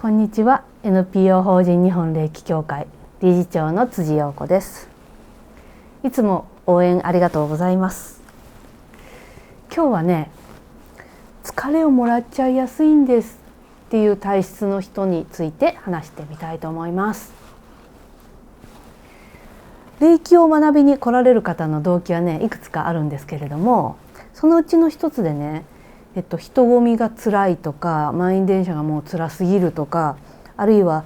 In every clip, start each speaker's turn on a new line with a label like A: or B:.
A: こんにちは。 NPO 法人日本霊気協会理事長の辻陽子です。いつも応援ありがとうございます。今日はね、疲れをもらっちゃいやすいんですっていう体質の人について話してみたいと思います。霊気を学びに来られる方の動機はね、いくつかあるんですけれども、そのうちの一つでね、人混みが辛いとか、満員電車がもう辛すぎるとか、あるいは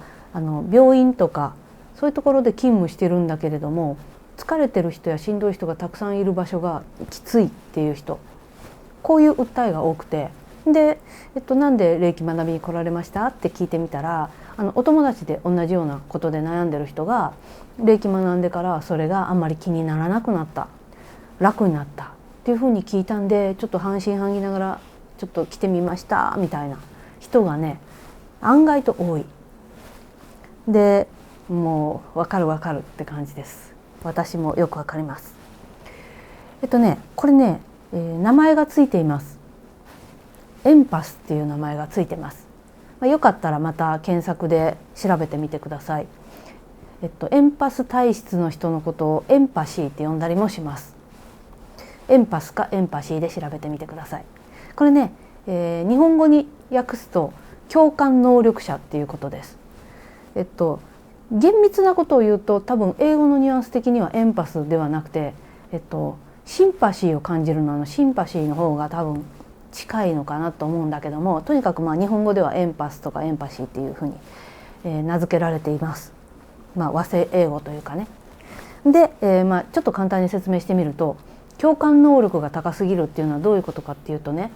A: 病院とかそういうところで勤務してるんだけれども、疲れてる人やしんどい人がたくさんいる場所がきついっていう人、こういう訴えが多くて、で、なんで霊気学びに来られましたって聞いてみたら、お友達で同じようなことで悩んでる人が、霊気学んでからそれがあんまり気にならなくなった、楽になったっていうふうに聞いたんで、ちょっと半信半疑ながらちょっと来てみましたみたいな人がね、案外と多い。で、もう分かるって感じです。私もよく分かります。これね、名前がついています。エンパスっていう名前がついてます。よかったらまた検索で調べてみてください。エンパス体質の人のことをエンパシーって呼んだりもします。エンパスかエンパシーで調べてみてください。これね、日本語に訳すと共感能力者っていうことです。厳密なことを言うと、多分英語のニュアンス的にはエンパスではなくて、シンパシーを感じるのシンパシーの方が多分近いのかなと思うんだけども、とにかく日本語ではエンパスとかエンパシーっていうふうに、名付けられています。和製英語というかね。で、ちょっと簡単に説明してみると、共感能力が高すぎるっていうのはどういうことかっていうとね、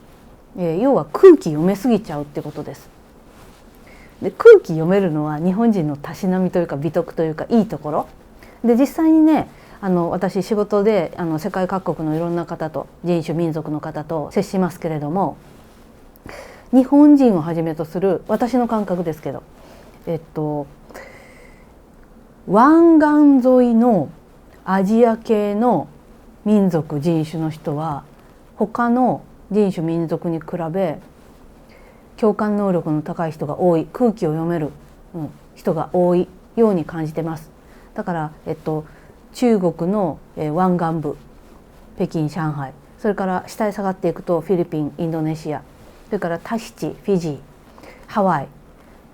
A: 要は空気読めすぎちゃうってことです。で、空気読めるのは日本人のたしなみというか美徳というかいいところで、実際にね、私仕事で世界各国のいろんな方と、人種民族の方と接しますけれども、日本人をはじめとする、私の感覚ですけど、湾岸沿いのアジア系の民族人種の人は他の人種民族に比べ共感能力の高い人が多い、空気を読める、人が多いように感じてます。だから、中国の、湾岸部、北京、上海、それから下へ下がっていくとフィリピン、インドネシア、それからタヒチ、フィジー、ハワイ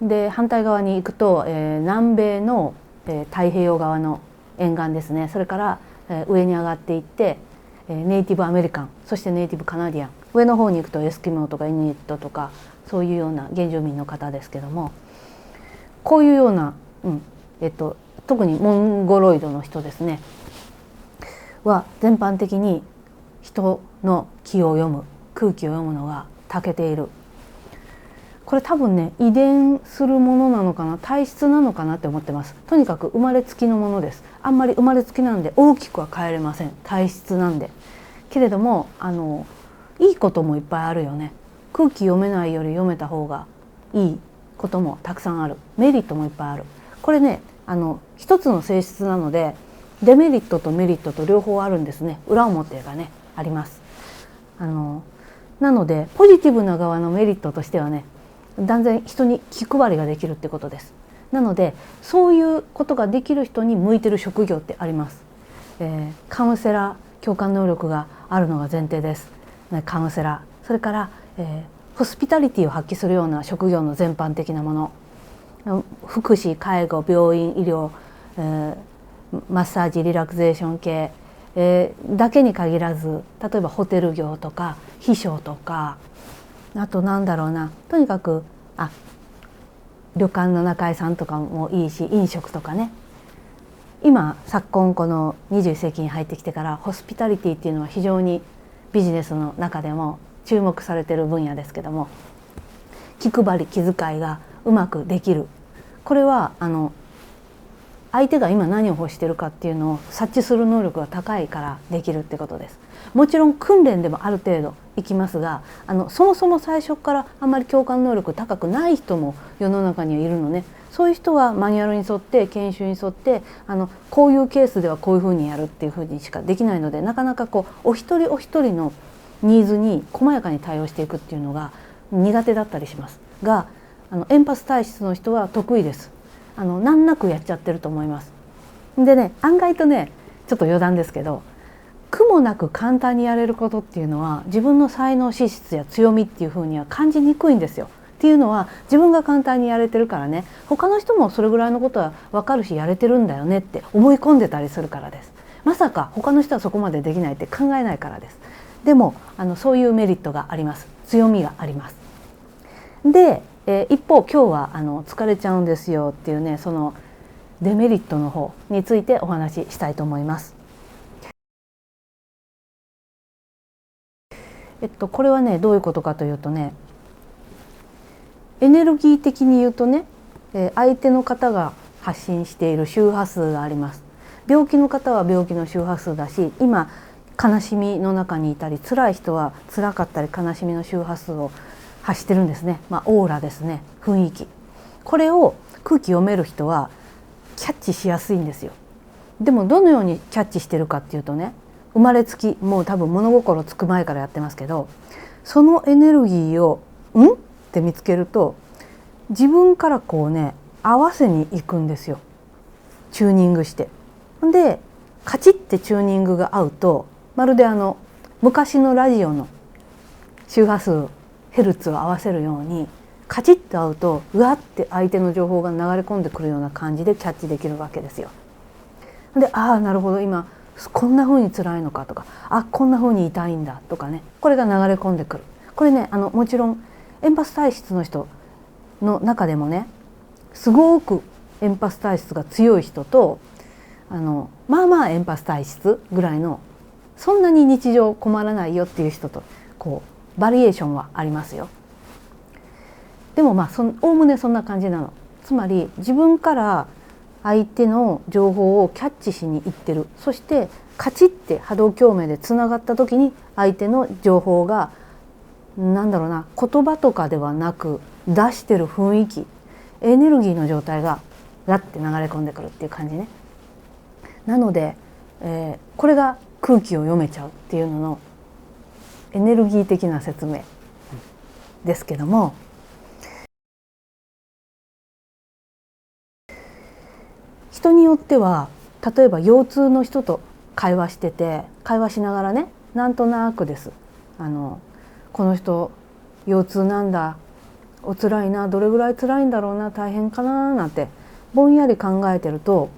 A: で、反対側に行くと、南米の、太平洋側の沿岸ですね。それから、上に上がっていって、ネイティブアメリカン、そしてネイティブカナディアン、上の方に行くとエスキモーとかイヌイットとか、そういうような原住民の方ですけども、こういうような、特にモンゴロイドの人ですねは、全般的に人の気を読む、空気を読むのが長けている。これ多分ね、遺伝するものなのかな、体質なのかなって思ってます。とにかく生まれつきのものです。あんまり生まれつきなんで大きくは変えれません。体質なんで。けれどもいいこともいっぱいあるよね。空気読めないより読めた方がいいこともたくさんある。メリットもいっぱいある。これね、一つの性質なので、デメリットとメリットと両方あるんですね。裏表がね、あります。なのでポジティブな側のメリットとしてはね、断然人に気配りができるってことです。なのでそういうことができる人に向いてる職業ってあります。カウンセラー、共感能力があるのが前提です。カウンセラー、それから、ホスピタリティを発揮するような職業の全般的なもの、福祉、介護、病院、医療、マッサージ、リラクゼーション系、だけに限らず、例えばホテル業とか秘書とか、あととにかく旅館の仲居さんとかもいいし、飲食とかね。今昨今この21世紀に入ってきてから、ホスピタリティっていうのは非常にビジネスの中でも注目されている分野ですけども、気配り、気遣いがうまくできる。これは相手が今何を欲しているかっていうのを察知する能力が高いからできるってことです。もちろん訓練でもある程度いきますが、そもそも最初からあんまり共感能力高くない人も世の中にはいるのね。そういう人はマニュアルに沿って、研修に沿って、こういうケースではこういうふうにやるっていうふうにしかできないので、なかなかお一人お一人のニーズに細やかに対応していくっていうのが苦手だったりしますが、エンパス体質の人は得意です。難なくやっちゃってると思います。でね、案外とね、ちょっと余談ですけど、苦もなく簡単にやれることっていうのは自分の才能資質や強みっていうふうには感じにくいんですよ。っていうのは自分が簡単にやれてるからね、他の人もそれぐらいのことは分かるしやれてるんだよねって思い込んでたりするからです。まさか他の人はそこまでできないって考えないからです。でもそういうメリットがあります。強みがあります。で、一方今日は疲れちゃうんですよっていうね、そのデメリットの方についてお話ししたいと思います。これはね、どういうことかというとね、エネルギー的に言うとね、相手の方が発信している周波数があります。病気の方は病気の周波数だし、今悲しみの中にいたり辛い人は辛かったり悲しみの周波数を発してるんですね。オーラですね、雰囲気。これを空気読める人はキャッチしやすいんですよ。でもどのようにキャッチしてるかっていうとね、生まれつきもう多分物心つく前からやってますけど、そのエネルギーをって見つけると自分からこうね合わせに行くんですよ。チューニングして。でカチッてチューニングが合うと、まるで昔のラジオの周波数ヘルツを合わせるようにカチッと合うとうわって相手の情報が流れ込んでくるような感じでキャッチできるわけですよ。で、なるほど、今こんな風に辛いのかとか、こんな風に痛いんだとかね、これが流れ込んでくる。これね、もちろんエンパス体質の人の中でもね、すごくエンパス体質が強い人とエンパス体質ぐらいのそんなに日常困らないよっていう人とこうバリエーションはありますよ。でもおおむねそんな感じなの。つまり自分から相手の情報をキャッチしに行ってる。そしてカチッて波動共鳴でつながった時に相手の情報が言葉とかではなく出してる雰囲気、エネルギーの状態がガッて流れ込んでくるっていう感じね。なので、これが空気を読めちゃうっていうののエネルギー的な説明ですけども、人によっては例えば腰痛の人と会話しながらね、なんとなくです、この人腰痛なんだ、お辛いな、どれぐらい辛いんだろうな、大変かななんてぼんやり考えてると、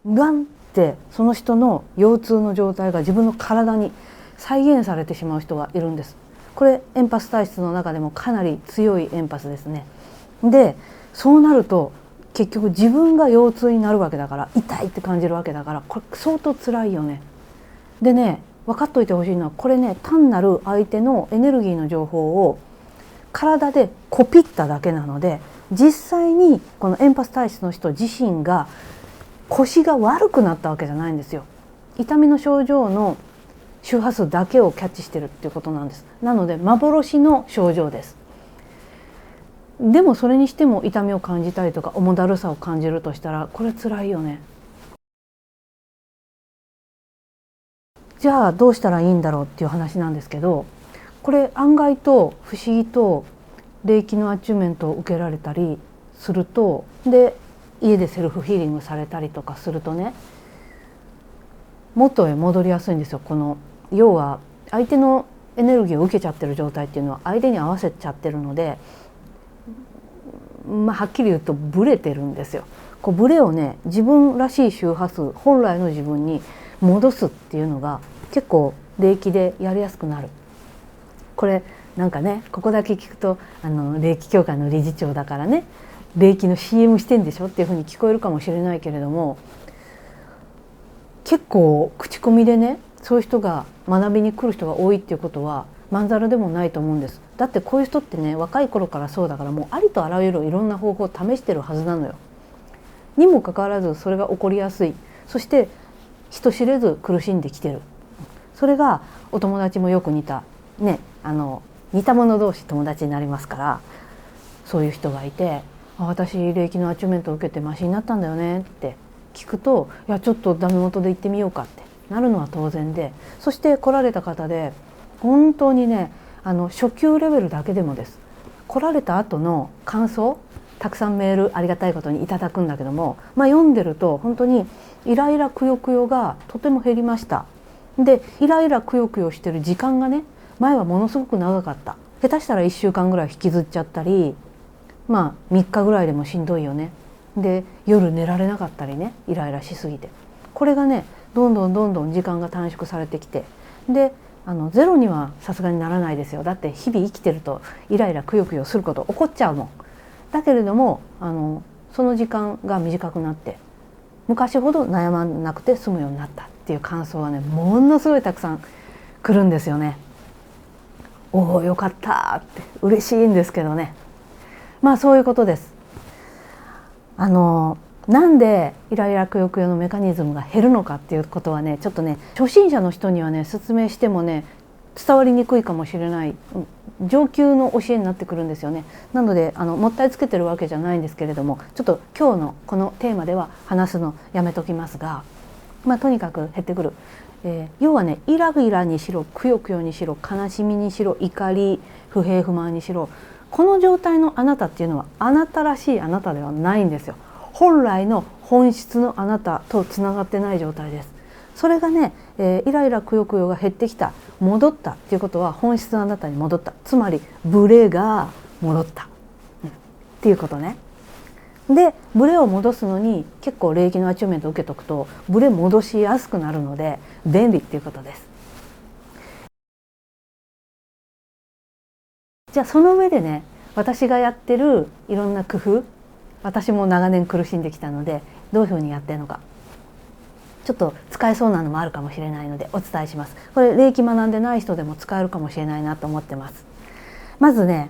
A: ガンってその人の腰痛の状態が自分の体に再現されてしまう人がいるんです。これエンパス体質の中でもかなり強いエンパスですね。でそうなると結局自分が腰痛になるわけだから、痛いって感じるわけだから、これ相当辛いよね。でね、分かっといてほしいのは、これね、単なる相手のエネルギーの情報を体でコピっただけなので、実際にこのエンパス体質の人自身が腰が悪くなったわけじゃないんですよ。痛みの症状の周波数だけをキャッチしてるっていうことなんです。なので幻の症状です。でもそれにしても痛みを感じたりとか重だるさを感じるとしたら、これ辛いよね。じゃあどうしたらいいんだろうっていう話なんですけど、これ案外と不思議と霊気のアチューメントを受けられたりすると、で家でセルフヒーリングされたりとかするとね、元へ戻りやすいんですよ。要は相手のエネルギーを受けちゃってる状態っていうのは相手に合わせちゃってるので、はっきり言うとブレてるんですよ。ブレをね、自分らしい周波数、本来の自分に戻すっていうのが結構霊気でやりやすくなる。これなんかね、ここだけ聞くと霊気協会の理事長だからね、霊気の CM してんでしょっていうふうに聞こえるかもしれないけれども、結構口コミでね、そういう人が学びに来る人が多いっていうことはまんざらでもないと思うんです。だってこういう人ってね、若い頃からそうだから、もうありとあらゆるいろんな方法を試してるはずなのよ。にもかかわらずそれが起こりやすい。そして人知れず苦しんできてる。それがお友達もよく似たね、似た者同士友達になりますから、そういう人がいて、私霊気のアチューメントを受けてマシになったんだよねって聞くと、いやちょっとダメ元で行ってみようかってなるのは当然で、そして来られた方で本当にね、初級レベルだけでもです。来られた後の感想、たくさんメールありがたいことにいただくんだけども、読んでると本当にイライラくよくよがとても減りました。でイライラくよくよしてる時間がね、前はものすごく長かった。下手したら1週間ぐらい引きずっちゃったり、3日ぐらいでもしんどいよね。で夜寝られなかったりね、イライラしすぎて。これがねどんどん時間が短縮されてきて、でゼロにはさすがにならないですよ。だって日々生きてるとイライラくよくよすること起こっちゃうもん。だけれどもその時間が短くなって、昔ほど悩まなくて済むようになったっていう感想がね、ものすごいたくさん来るんですよね。おおよかったって嬉しいんですけどね。そういうことです。なんでイライラくよくよのメカニズムが減るのかっていうことはね、ちょっとね初心者の人にはね説明してもね伝わりにくいかもしれない、上級の教えになってくるんですよね。なのでもったいつけてるわけじゃないんですけれども、ちょっと今日のこのテーマでは話すのやめときますが、とにかく減ってくる。要はね、イライラにしろくよくよにしろ悲しみにしろ怒り不平不満にしろ、この状態のあなたっていうのはあなたらしいあなたではないんですよ。本来の本質のあなたとつながってない状態です。それがね、イライラくよくよが減ってきた、戻ったっていうことは本質のあなたに戻った、つまりブレが戻った、っていうことね。でブレを戻すのに結構霊気のアチューメントを受けとくとブレ戻しやすくなるので便利っていうことです。じゃあその上でね、私がやってるいろんな工夫、私も長年苦しんできたのでどういうふうにやってるのか、ちょっと使えそうなのもあるかもしれないのでお伝えします。これ霊気学んでない人でも使えるかもしれないなと思ってます。まずね、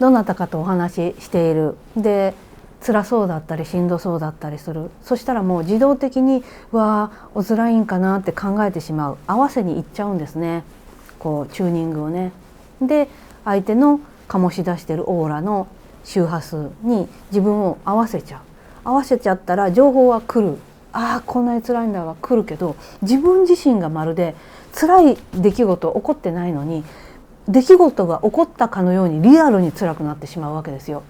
A: どなたかとお話ししている、で辛そうだったりしんどそうだったりする。そしたらもう自動的にわあお辛いんかなって考えてしまう。合わせにいっちゃうんですね、こうチューニングをね。で相手の醸し出しているオーラの周波数に自分を合わせちゃう。合わせちゃったら情報は来る。ああこんなに辛いんだは来るけど、自分自身がまるで辛い出来事起こってないのに、出来事が起こったかのようにリアルに辛くなってしまうわけですよ。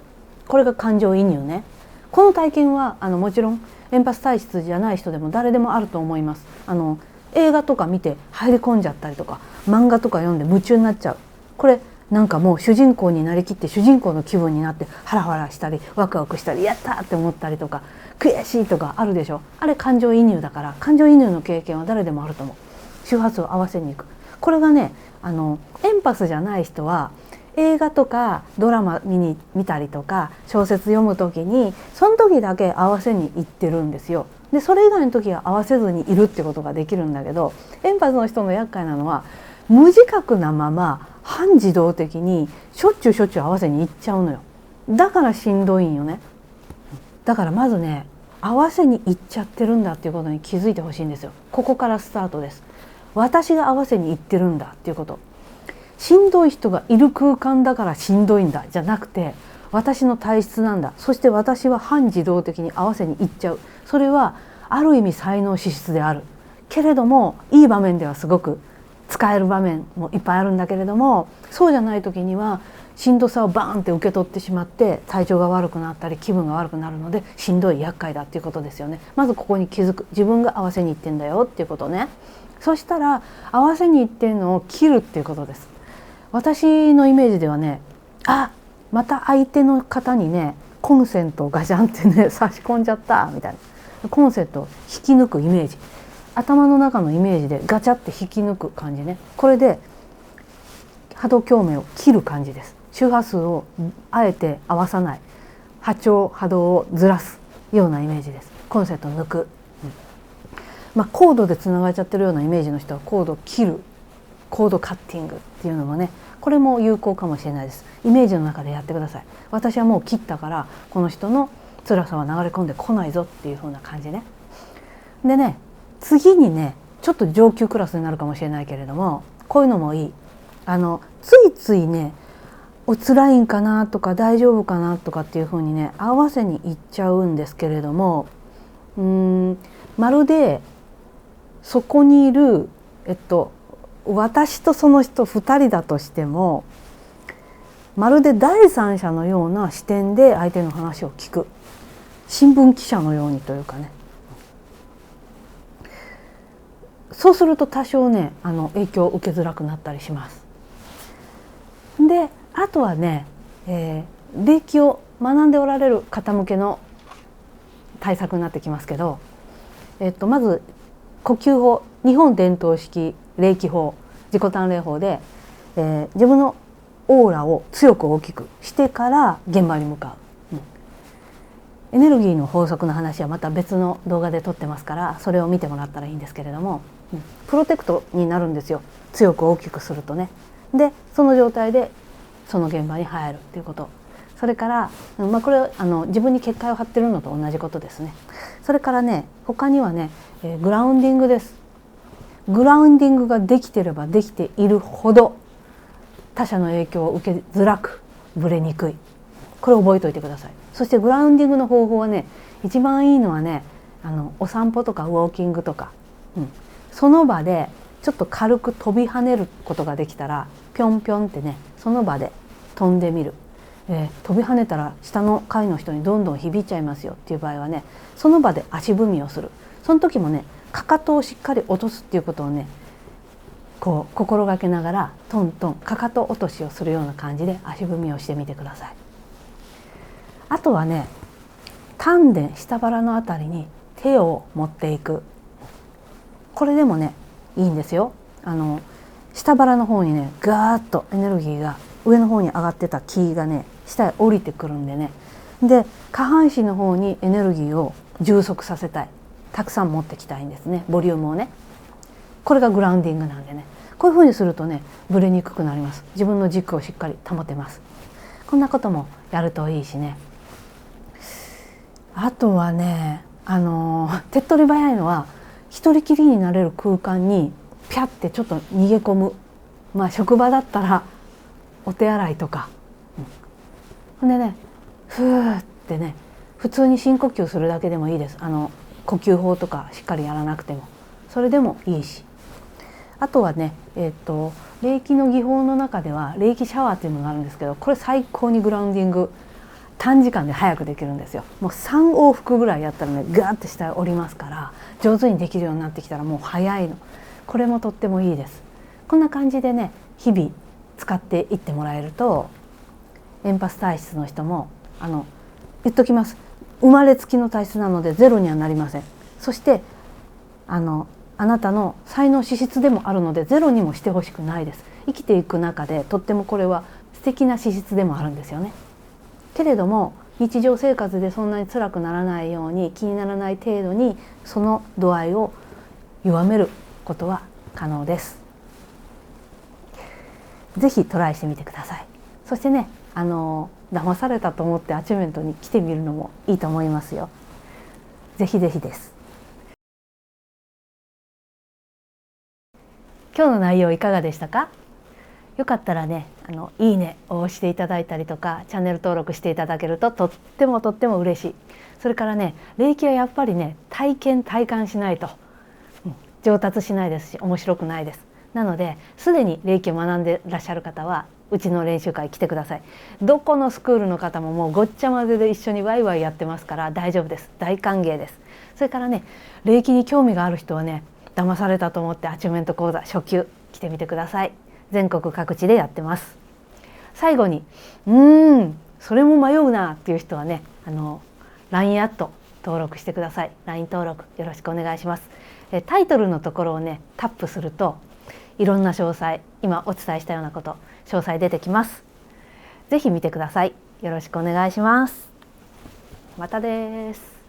A: これが感情移入ね。この体験はもちろんエンパス体質じゃない人でも誰でもあると思います。映画とか見て入り込んじゃったりとか、漫画とか読んで夢中になっちゃう。これなんかもう主人公になりきって主人公の気分になってハラハラしたりワクワクしたりやったって思ったりとか悔しいとかあるでしょ。あれ感情移入だから、感情移入の経験は誰でもあると思う。周波数を合わせに行く。これがねエンパスじゃない人は映画とかドラマ見たりとか小説読む時にその時だけ合わせに行ってるんですよ。でそれ以外の時は合わせずにいるってことができるんだけど、エンパスの人の厄介なのは無自覚なまま半自動的にしょっちゅう合わせに行っちゃうのよ。だからしんどいんよね。だからまずね、合わせに行っちゃってるんだっていうことに気づいてほしいんですよ。ここからスタートです。私が合わせに行ってるんだっていうこと。しんどい人がいる空間だからしんどいんだじゃなくて、私の体質なんだ。そして私は半自動的に合わせに行っちゃう。それはある意味才能資質であるけれども、いい場面ではすごく使える場面もいっぱいあるんだけれども、そうじゃない時にはしんどさをバーンって受け取ってしまって体調が悪くなったり気分が悪くなるので、しんどい厄介だっていうことですよね。まずここに気づく。自分が合わせに行ってんだよっていうことね。そしたら合わせに行ってるのを切るっていうことです。私のイメージではね、また相手の方にねコンセントをガチャンってね差し込んじゃったみたいな、コンセントを引き抜くイメージ、頭の中のイメージでガチャって引き抜く感じね。これで波動共鳴を切る感じです。周波数をあえて合わさない、波動をずらすようなイメージです。コンセントを抜く、コードでつながっちゃってるようなイメージの人はコードを切る、コードカッティングっていうのもね、これも有効かもしれないです。イメージの中でやってください。私はもう切ったからこの人の辛さは流れ込んでこないぞっていう風な感じね。でね、次にねちょっと上級クラスになるかもしれないけれども、こういうのもいい。ついついねお辛いんかなとか大丈夫かなとかっていう風にね合わせにいっちゃうんですけれども、まるでそこにいる私とその人2人だとしても、まるで第三者のような視点で相手の話を聞く、新聞記者のようにというかね、そうすると多少ね影響を受けづらくなったりします。であとはね、霊気を学んでおられる方向けの対策になってきますけど、まず呼吸法、日本伝統式霊気法、自己鍛錬法で、自分のオーラを強く大きくしてから現場に向かう、エネルギーの法則の話はまた別の動画で撮ってますから、それを見てもらったらいいんですけれども、プロテクトになるんですよ、強く大きくするとね。でその状態でその現場に入るっていうこと、それから、これ自分に結界を張ってるのと同じことですね。それからね、他にはね、グラウンディングです。グラウンディングができてればできているほど他者の影響を受けづらく、ぶれにくい、これを覚えておいてください。そしてグラウンディングの方法はね、一番いいのはね、お散歩とかウォーキングとか、その場でちょっと軽く飛び跳ねることができたら、ぴょんぴょんってね、その場で飛んでみる、飛び跳ねたら下の階の人にどんどん響いちゃいますよっていう場合はね、その場で足踏みをする。その時もね、かかとをしっかり落とすっていうことをね、こう心がけながらトントンかかと落としをするような感じで足踏みをしてみてください。あとはね、丹田、下腹のあたりに手を持っていく、これでもねいいんですよ。下腹の方にねガーッとエネルギーが上の方に上がってた気がね下へ降りてくるんでね、で下半身の方にエネルギーを充足させたい、たくさん持ってきたいんですね、ボリュームをね。これがグラウンディングなんでね、こういうふうにするとねぶれにくくなります。自分の軸をしっかり保てます。こんなこともやるといいしね。あとはね、手っ取り早いのは一人きりになれる空間にピャってちょっと逃げ込む。職場だったらお手洗いとか、ほんでね、ふーってね、普通に深呼吸するだけでもいいです。呼吸法とかしっかりやらなくてもそれでもいいし、あとはね、霊気の技法の中では霊気シャワーっていうのがあるんですけど、これ最高にグラウンディング短時間で早くできるんですよ。もう3往復ぐらいやったらねガーッて下へ降りますから、上手にできるようになってきたらもう早いの。これもとってもいいです。こんな感じでね日々使っていってもらえると、エンパス体質の人も言っときます、生まれつきの体質なのでゼロにはなりません。そしてあなたの才能資質でもあるのでゼロにもしてほしくないです。生きていく中でとってもこれは素敵な資質でもあるんですよね。けれども日常生活でそんなに辛くならないように、気にならない程度にその度合いを弱めることは可能です。ぜひトライしてみてください。そしてね、騙されたと思ってアチュメントに来てみるのもいいと思いますよ。ぜひぜひです。今日の内容いかがでしたか？よかったらね、いいねを押していただいたりとか、チャンネル登録していただけるととっても嬉しい。それからね、霊気はやっぱりね、体感しないと、上達しないですし面白くないです。なので、すでに霊気を学んでらっしゃる方はうちの練習会来てください。どこのスクールの方ももうごっちゃ混ぜで一緒にワイワイやってますから大丈夫です。大歓迎です。それからね、霊気に興味がある人はね、騙されたと思ってアチュメント講座初級来てみてください。全国各地でやってます。最後にそれも迷うなっていう人はね、LINE アット登録してください。 LINE 登録よろしくお願いします。タイトルのところをねタップするといろんな詳細、今お伝えしたようなこと詳細出てきます。ぜひ見てください。よろしくお願いします。またです。